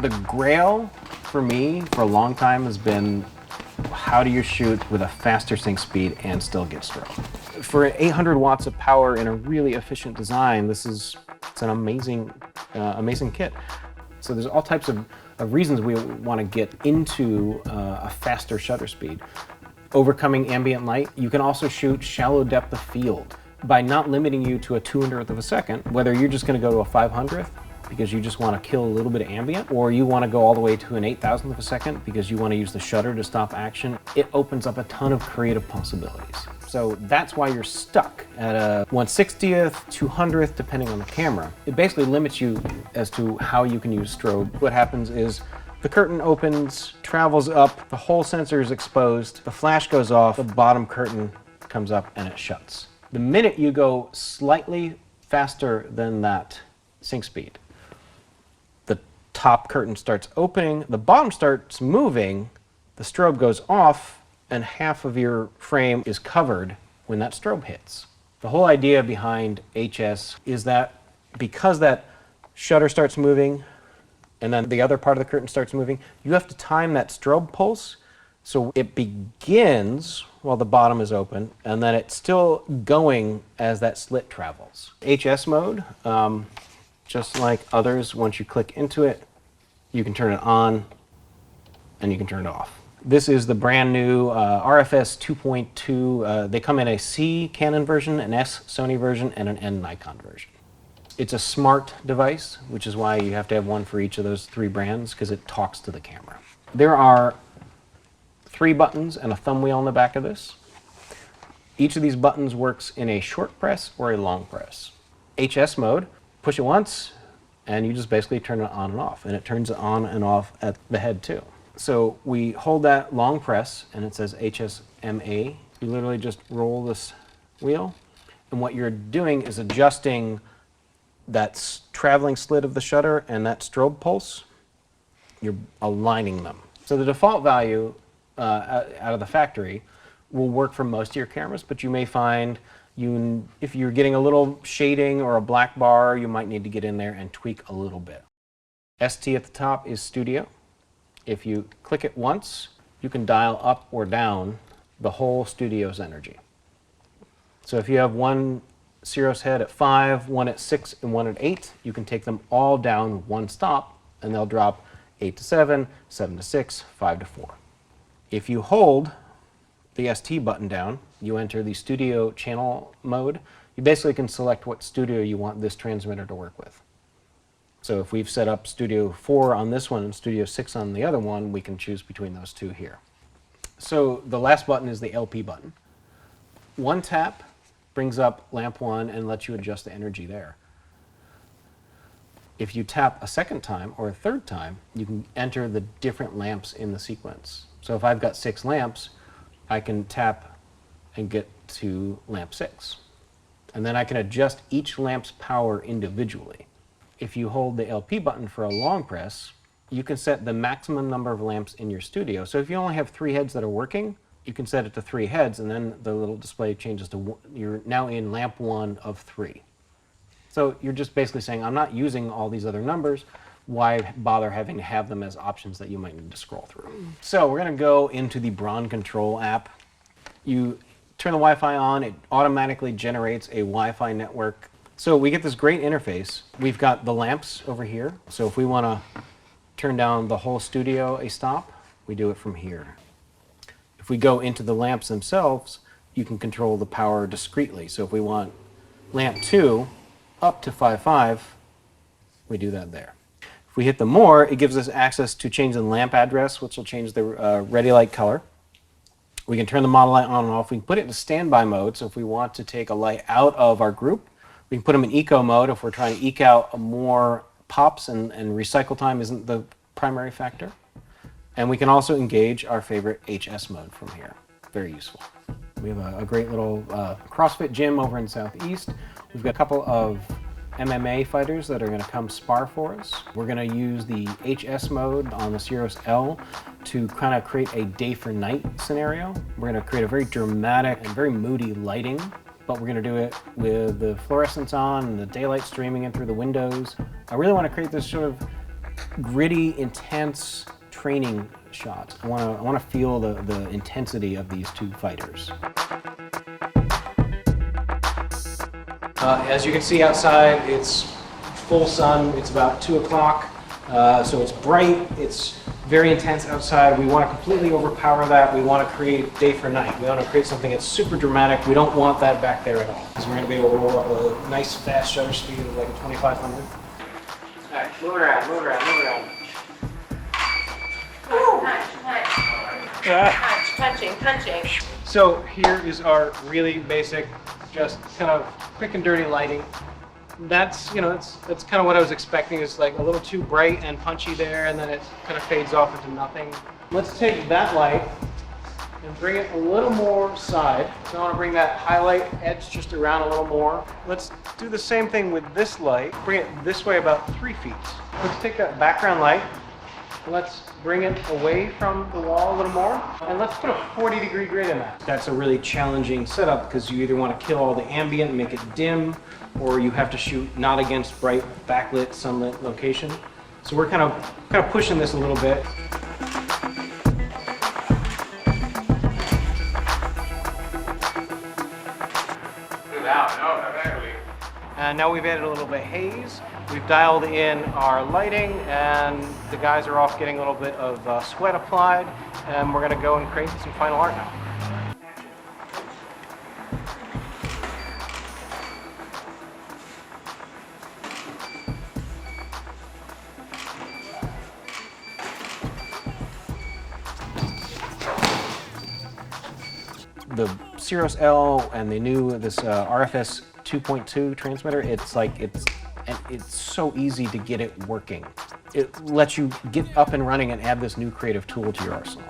The grail for me for a long time has been, how do you shoot with a faster sync speed and still get strobe? For 800 watts of power in a really efficient design, it's an amazing, amazing kit. So there's all types of reasons we want to get into a faster shutter speed. Overcoming ambient light, you can also shoot shallow depth of field by not limiting you to a 200th of a second, whether you're just going to go to a 500th because you just want to kill a little bit of ambient, or you want to go all the way to an 8,000th of a second because you want to use the shutter to stop action. It opens up a ton of creative possibilities. So that's why you're stuck at a 1/60th, 200th, depending on the camera. It basically limits you as to how you can use strobe. What happens is the curtain opens, travels up, the whole sensor is exposed, the flash goes off, the bottom curtain comes up and it shuts. The minute you go slightly faster than that sync speed, the top curtain starts opening, the bottom starts moving, the strobe goes off, and half of your frame is covered when that strobe hits. The whole idea behind HS is that because that shutter starts moving and then the other part of the curtain starts moving, you have to time that strobe pulse so it begins while the bottom is open and then it's still going as that slit travels. HS mode, just like others, once you click into it, you can turn it on and you can turn it off. This is the brand new RFS 2.2. They come in a C Canon version, an S Sony version, and an N Nikon version. It's a smart device, which is why you have to have one for each of those three brands, because it talks to the camera. There are 3 buttons and a thumb wheel on the back of this. Each of these buttons works in a short press or a long press. HS mode, push it once, and you just basically turn it on and off, and it turns it on and off at the head too. So we hold that long press and it says HSMA. You literally just roll this wheel, and what you're doing is adjusting that traveling slit of the shutter and that strobe pulse. You're aligning them. So the default value out of the factory will work for most of your cameras, but you may find if you're getting a little shading or a black bar, you might need to get in there and tweak a little bit. ST at the top is Studio. If you click it once, you can dial up or down the whole studio's energy. So if you have one Siros head at 5, one at 6, and one at 8, you can take them all down one stop, and they'll drop 8 to 7, 7 to 6, 5 to 4. If you hold the ST button down, you enter the studio channel mode. You basically can select what studio you want this transmitter to work with. So if we've set up Studio 4 on this one and Studio 6 on the other one, we can choose between those two here. So the last button is the LP button. One tap brings up lamp 1 and lets you adjust the energy there. If you tap a second time or a third time, you can enter the different lamps in the sequence. So if I've got 6 lamps, I can tap and get to lamp 6. And then I can adjust each lamp's power individually. If you hold the LP button for a long press, you can set the maximum number of lamps in your studio. So if you only have 3 heads that are working, you can set it to 3 heads, and then the little display changes to you're now in lamp 1 of 3. So you're just basically saying, I'm not using all these other numbers. Why bother having to have them as options that you might need to scroll through? So we're going to go into the Broncolor app. You turn the Wi-Fi on, it automatically generates a Wi-Fi network. So we get this great interface. We've got the lamps over here. So if we want to turn down the whole studio a stop, we do it from here. If we go into the lamps themselves, you can control the power discretely. So if we want lamp 2 up to 5.5, we do that there. If we hit the more, it gives us access to change the lamp address, which will change the ready light color. We can turn the monolight on and off. We can put it in standby mode. So if we want to take a light out of our group, we can put them in eco mode if we're trying to eke out more pops and recycle time isn't the primary factor. And we can also engage our favorite HS mode from here. Very useful. We have a great little CrossFit gym over in Southeast. We've got a couple of MMA fighters that are going to come spar for us. We're going to use the HS mode on the Siros L to kind of create a day for night scenario. We're going to create a very dramatic and very moody lighting, but we're going to do it with the fluorescence on and the daylight streaming in through the windows. I really want to create this sort of gritty, intense training shots. I want to feel the intensity of these two fighters. As you can see outside, it's full sun. It's about 2 o'clock, so it's bright. It's very intense outside. We want to completely overpower that. We want to create day for night. We want to create something that's super dramatic. We don't want that back there at all. So we're going to be able to roll up a nice fast shutter speed of like a 2500. All right, move it around, move it around, move it around. Punching. So here is our really basic, just kind of quick and dirty lighting. That's, you know, that's kind of what I was expecting. Is like a little too bright and punchy there, and then it kind of fades off into nothing. Let's take that light and bring it a little more side. So I want to bring that highlight edge just around a little more. Let's do the same thing with this light. Bring it this way about 3 feet. Let's take that background light. Let's bring it away from the wall a little more, and let's put a 40-degree grid in that. That's a really challenging setup because you either want to kill all the ambient and make it dim, or you have to shoot not against bright, backlit, sunlit location. So we're kind of pushing this a little bit. And now we've added a little bit of haze. We've dialed in our lighting, and the guys are off getting a little bit of sweat applied, and we're gonna go and create some final art now. The Siros L and the new RFS 2.2 transmitter, it's so easy to get it working. It lets you get up and running and add this new creative tool to your arsenal.